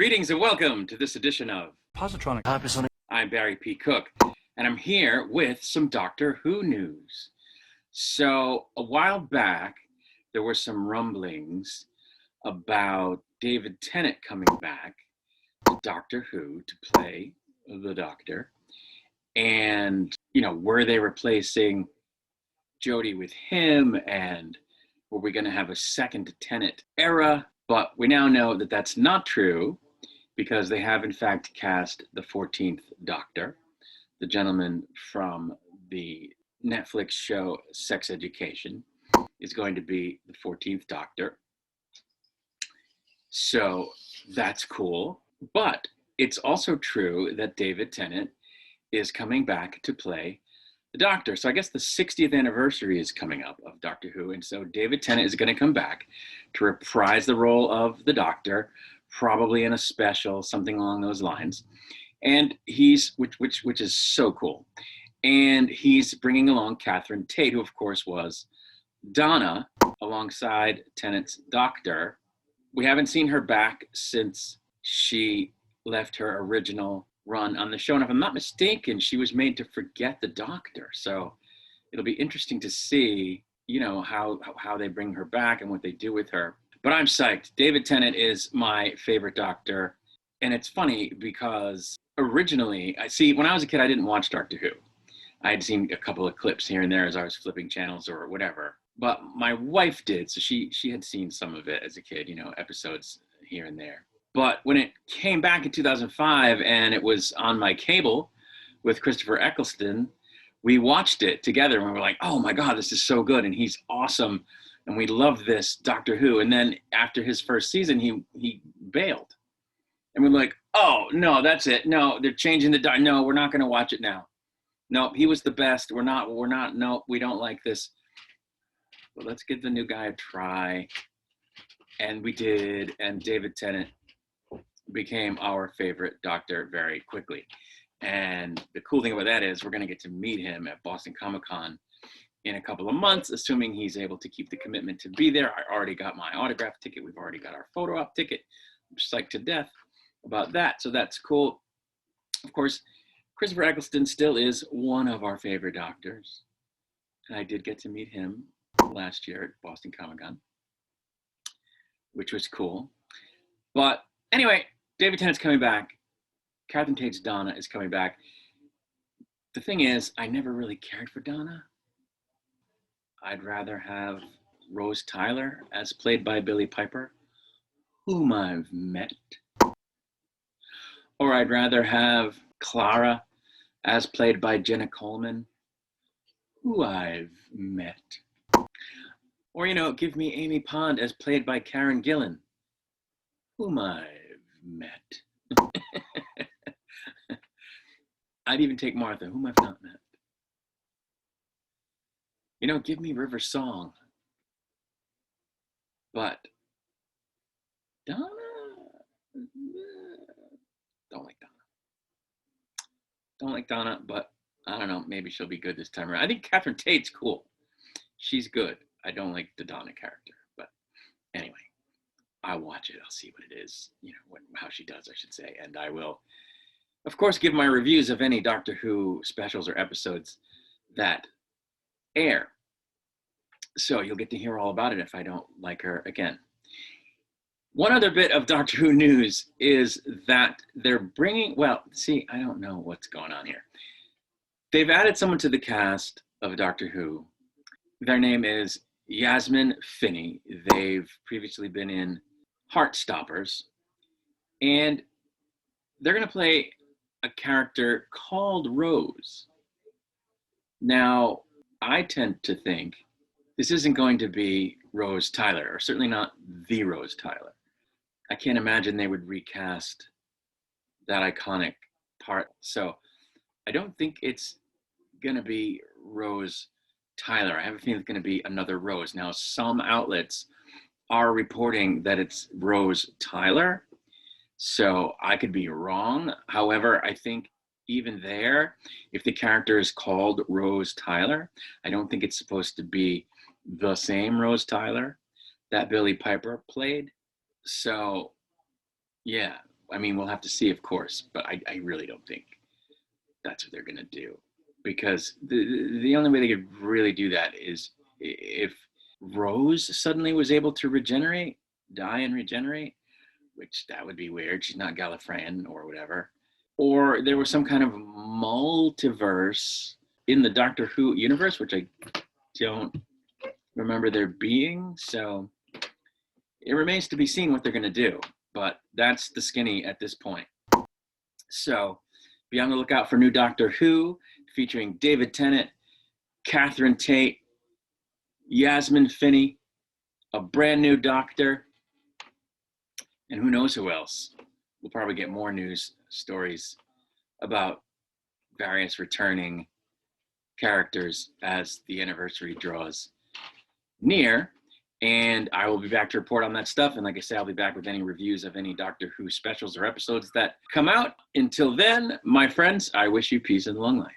Greetings and welcome to this edition of Positronic. I'm Barry P. Cook, and I'm here with some Doctor Who news. So, a while back, there were some rumblings about David Tennant coming back to Doctor Who to play the Doctor. And, were they replacing Jodie with him? And were we going to have a second Tennant era? But we now know that that's not true, because they have in fact cast the 14th Doctor, the gentleman from the Netflix show Sex Education is going to be the 14th Doctor. So that's cool. But it's also true that David Tennant is coming back to play the Doctor. So I guess the 60th anniversary is coming up of Doctor Who. And so David Tennant is going to come back to reprise the role of the Doctor, probably in a special, something along those lines. And he's, which is so cool. And he's bringing along Catherine Tate, who of course was Donna alongside Tennant's Doctor. We haven't seen her back since she left her original run on the show. And if I'm not mistaken, she was made to forget the Doctor. So it'll be interesting to see, how they bring her back and what they do with her. But I'm psyched. David Tennant is my favorite Doctor. And it's funny because originally, when I was a kid, I didn't watch Doctor Who. I had seen a couple of clips here and there as I was flipping channels or whatever. But my wife did. So she had seen some of it as a kid, episodes here and there. But when it came back in 2005 and it was on my cable with Christopher Eccleston, we watched it together and we were like, oh my God, this is so good. And he's awesome. And we love this Doctor Who. And then after his first season, he bailed. And we're like, oh, no, that's it. No, they're changing no, we're not going to watch it now. No, he was the best. No, we don't like this. But let's give the new guy a try. And we did. And David Tennant became our favorite Doctor very quickly. And the cool thing about that is we're going to get to meet him at Boston Comic-Con in a couple of months, assuming he's able to keep the commitment to be there. I already got my autograph ticket. We've already got our photo op ticket. I'm psyched to death about that. So that's cool. Of course, Christopher Eccleston still is one of our favorite Doctors. And I did get to meet him last year at Boston Comic-Con, which was cool. But anyway, David Tennant's coming back. Catherine Tate's Donna is coming back. The thing is, I never really cared for Donna. I'd rather have Rose Tyler as played by Billie Piper, whom I've met. Or I'd rather have Clara as played by Jenna Coleman, who I've met. Or, give me Amy Pond as played by Karen Gillan, whom I've met. I'd even take Martha, whom I've not met. Give me River Song. But Donna, don't like Donna. Don't like Donna, but I don't know, maybe she'll be good this time around. I think Catherine Tate's cool. She's good. I don't like the Donna character, but anyway, I'll watch it. I'll see what it is, how she does, I should say. And I will, of course, give my reviews of any Doctor Who specials or episodes that air. So you'll get to hear all about it if I don't like her again. One other bit of Doctor Who news is that they're bringing, I don't know what's going on here. They've added someone to the cast of Doctor Who. Their name is Yasmin Finney. They've previously been in Heartstoppers. And they're going to play a character called Rose. Now, I tend to think this isn't going to be Rose Tyler, or certainly not the Rose Tyler. I can't imagine they would recast that iconic part. So I don't think it's going to be Rose Tyler. I have a feeling it's going to be another Rose. Now, some outlets are reporting that it's Rose Tyler, so I could be wrong. However, I think even there, if the character is called Rose Tyler, I don't think it's supposed to be the same Rose Tyler that Billie Piper played. So, yeah, I mean, we'll have to see, of course, but I really don't think that's what they're going to do, because the only way they could really do that is if Rose suddenly was able to die and regenerate, which that would be weird. She's not Gallifreyan or whatever. Or there was some kind of multiverse in the Doctor Who universe, which I don't remember there being. So it remains to be seen what they're going to do. But that's the skinny at this point. So be on the lookout for new Doctor Who featuring David Tennant, Catherine Tate, Yasmin Finney, a brand new Doctor, and who knows who else. We'll probably get more news stories about various returning characters as the anniversary draws near. And I will be back to report on that stuff. And like I say, I'll be back with any reviews of any Doctor Who specials or episodes that come out. Until then, my friends, I wish you peace and long life.